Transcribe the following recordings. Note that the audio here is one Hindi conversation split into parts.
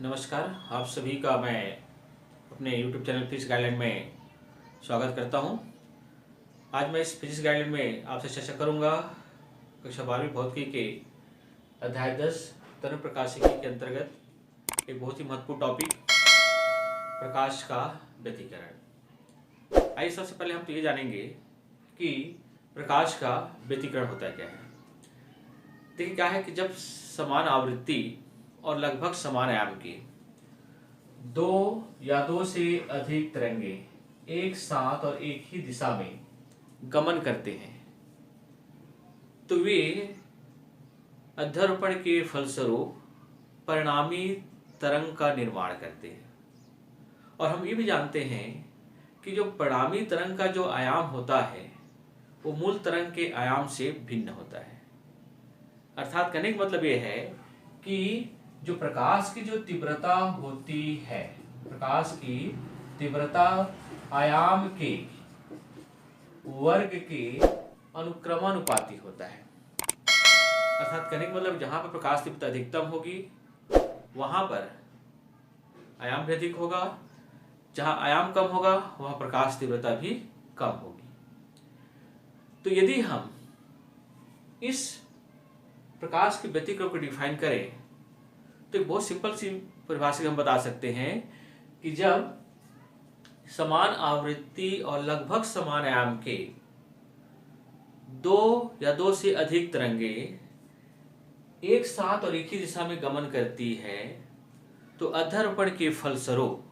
नमस्कार। आप सभी का मैं अपने YouTube चैनल फिजिक्स गाइडलाइन में स्वागत करता हूं। आज मैं इस फिजिक्स गाइडलाइन में आपसे चर्चा करूंगा कक्षा 12वीं भौतिकी के अध्याय 10 तरंग प्रकाशिकी के अंतर्गत एक बहुत ही महत्वपूर्ण टॉपिक प्रकाश का व्यतिकरण। आइए सबसे पहले हम तो ये जानेंगे कि प्रकाश का व्यतिकरण होता क्या है। देखिए क्या है कि जब समान आवृत्ति और लगभग समान आयाम की दो या दो से अधिक तरंगे एक साथ और एक ही दिशा में गमन करते हैं तो वे अध्यारोपण के फलस्वरूप परिणामी तरंग का निर्माण करते हैं। और हम ये भी जानते हैं कि जो परिणामी तरंग का जो आयाम होता है वो मूल तरंग के आयाम से भिन्न होता है। अर्थात कहने का मतलब ये है कि जो प्रकाश की जो तीव्रता होती है, प्रकाश की तीव्रता आयाम के वर्ग के अनुक्रमानुपाती होता है। अर्थात कहने का मतलब जहां पर प्रकाश तीव्रता अधिकतम होगी वहां पर आयाम भी अधिक होगा, जहां आयाम कम होगा वहां प्रकाश तीव्रता भी कम होगी। तो यदि हम इस प्रकाश के व्यतिकरण को डिफाइन करें तो एक बहुत सिंपल सी परिभाषा हम बता सकते हैं कि जब समान आवृत्ति और लगभग समान आयाम के दो या दो से अधिक तरंगे एक साथ और एक ही दिशा में गमन करती है तो अध्यारोपण के फलस्वरूप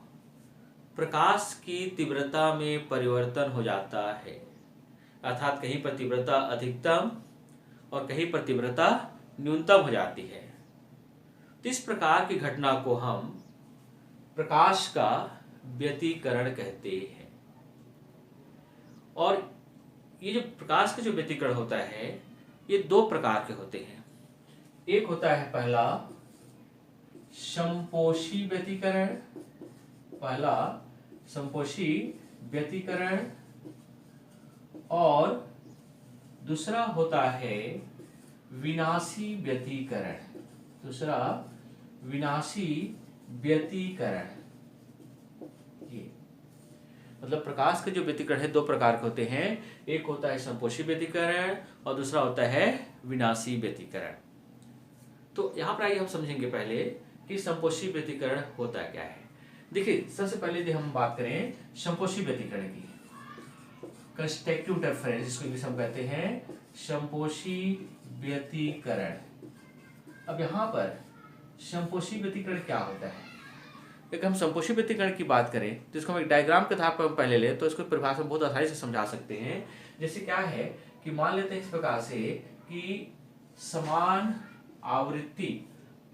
प्रकाश की तीव्रता में परिवर्तन हो जाता है। अर्थात कहीं पर तीव्रता अधिकतम और कहीं पर तीव्रता न्यूनतम हो जाती है। तो इस प्रकार की घटना को हम प्रकाश का व्यतिकरण कहते हैं। और ये जो प्रकाश का जो व्यतिकरण होता है ये दो प्रकार के होते हैं। एक होता है पहला संपोषी व्यतिकरण, पहला संपोषी व्यतिकरण, और दूसरा होता है विनाशी व्यतिकरण। दूसरा विनाशी व्यतिकरण। ये मतलब प्रकाश के जो व्यतिकरण है दो प्रकार के होते हैं। एक होता है संपोषी व्यतिकरण और दूसरा होता है विनाशी व्यतिकरण। तो यहाँ पर आइए हम समझेंगे पहले कि संपोषी व्यतिकरण होता क्या है। देखिए सबसे पहले यदि हम बात करें संपोषी व्यतिकरण की, कंस्ट्रक्टिव इंटरफेरेंस जिसको इंग्लिश हम कहते हैं संपोषी व्यतिकरण। अब यहाँ पर संपोषी व्यतिकरण क्या होता है। अगर हम संपोषी व्यतिकरण की बात करें तो इसको हम एक डायग्राम के आधार पर पहले ले तो इसको परिभाषा में बहुत आसानी से समझा सकते हैं। जैसे क्या है कि मान लेते हैं इस प्रकार से कि समान आवृत्ति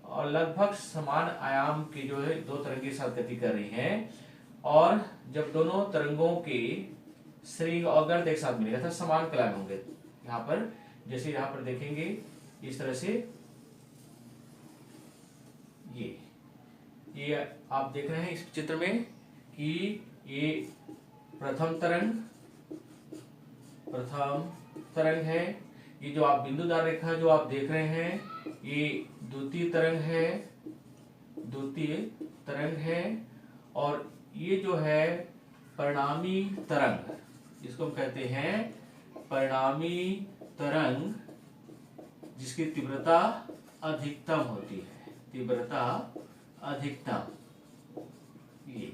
और लगभग समान आयाम की जो है दो तरंगे साथ गति कर रही हैं और जब दोनों तरंगों के श्रृंग और गर्त एक साथ मिलेगा तो समान कलाएं होंगे। यहाँ पर जैसे यहाँ पर देखेंगे इस तरह से ये आप देख रहे हैं इस चित्र में कि ये प्रथम तरंग है। ये जो आप बिंदुदार रेखा जो आप देख रहे हैं ये द्वितीय तरंग है और ये जो है परिणामी तरंग जिसको हम कहते हैं परिणामी तरंग जिसकी तीव्रता अधिकतम होती है, तीव्रता अधिकतम। ये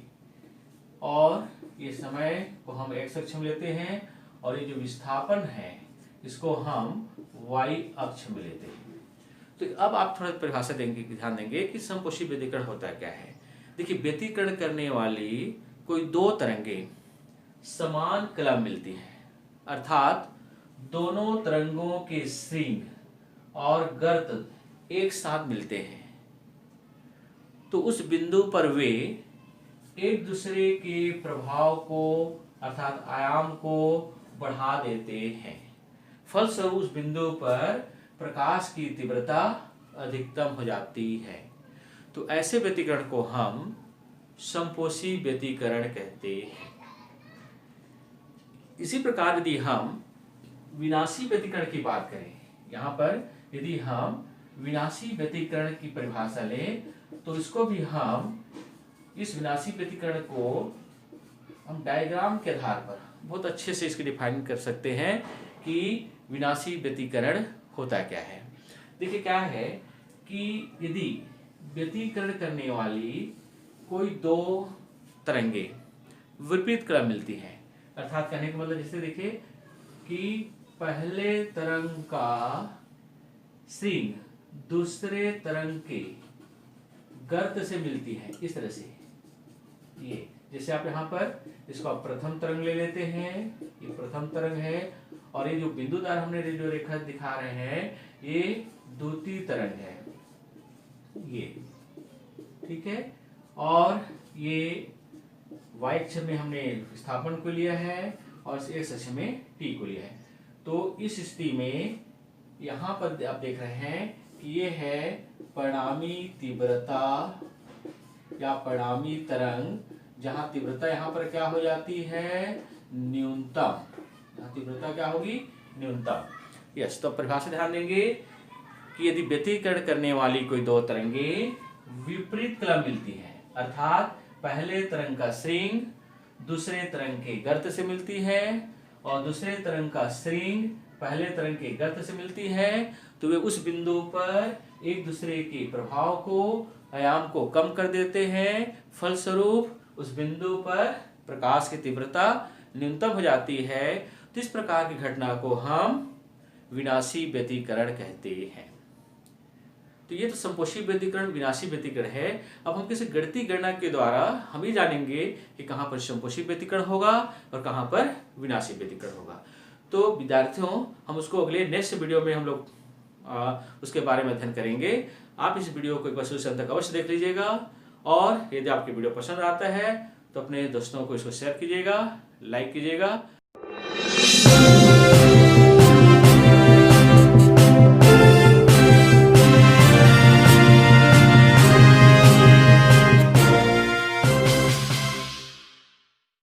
और ये समय को हम x अक्ष में लेते हैं और ये जो विस्थापन है इसको हम y अक्ष में लेते हैं। तो अब आप थोड़ा परिभाषा देंगे, ध्यान देंगे कि संपोषी व्यतिकरण होता क्या है। देखिए व्यतिकरण करने वाली कोई दो तरंगे समान कला मिलती है, अर्थात दोनों तरंगों के श्रृंग और गर्त एक साथ मिलते हैं तो उस बिंदु पर वे एक दूसरे के प्रभाव को अर्थात आयाम को बढ़ा देते हैं। फलस्वरूप उस बिंदु पर प्रकाश की तीव्रता अधिकतम हो जाती है। तो ऐसे व्यतिकरण को हम संपोषी व्यतिकरण कहते हैं। इसी प्रकार यदि हम विनाशी व्यतिकरण की बात करें, यहाँ पर यदि हम विनाशी व्यतिकरण की परिभाषा लें तो इसको भी हम इस विनाशी व्यतिकरण को हम डायग्राम के आधार पर बहुत अच्छे से इसको डिफाइन कर सकते हैं कि विनाशी व्यतिकरण होता क्या है। देखिए क्या है कि यदि व्यतिकरण करने वाली कोई दो तरंगे विपरीत क्रम मिलती हैं, अर्थात कहने का मतलब जैसे देखिए कि पहले तरंग का श्रृंग दूसरे तरंग के गर्त से मिलती है, इस तरह से। ये जैसे आप यहाँ पर इसको आप प्रथम तरंग ले लेते हैं, ये प्रथम तरंग है, और ये जो बिंदुदार हमने जो रेखा दिखा रहे हैं ये द्वितीय तरंग है, ये ठीक है। और ये y अक्ष में हमने विस्थापन को लिया है और x अक्ष में t को लिया है। तो इस स्थिति में यहाँ पर आप देख रहे हैं कि ये है परिणामी तीव्रता या परिणामी तरंग, जहाँ तीव्रता यहाँ पर क्या हो जाती है, न्यूनतम। यहाँ तीव्रता क्या होगी, न्यूनतम। यस, तो परिभाषा ध्यान देंगे कि यदि व्यतिकरण करने वाली कोई दो तरंगे विपरीत क्रम मिलती है, अर्थात पहले तरंग का श्रृंग दूसरे तरंग के गर्त से मिलती है और दूसरे तरंग का श्रृंग पहले तरंग के गर्त से मिलती है, तो वे उस बिंदु पर एक दूसरे के प्रभाव को, आयाम को कम कर देते हैं। फलस्वरूप उस बिंदु पर प्रकाश की तीव्रता न्यूनतम हो जाती है। तो इस प्रकार की घटना को हम विनाशी व्यतिकरण कहते हैं। तो ये तो संपोषी व्यतिकरण, विनाशी व्यतिकरण है। अब हम किसी गणितीय गणना के द्वारा हम ये जानेंगे कि कहाँ पर संपोषी व्यतिकरण होगा और कहाँ पर विनाशी व्यतिकरण होगा। तो विद्यार्थियों, हम उसको अगले नेक्स्ट वीडियो में हम लोग उसके बारे में अध्ययन करेंगे। आप इस वीडियो को एक बार शुरू से अंत तक अवश्य देख लीजिएगा, और यदि आपकी वीडियो पसंद आता है तो अपने दोस्तों को इसको शेयर कीजिएगा, लाइक कीजिएगा।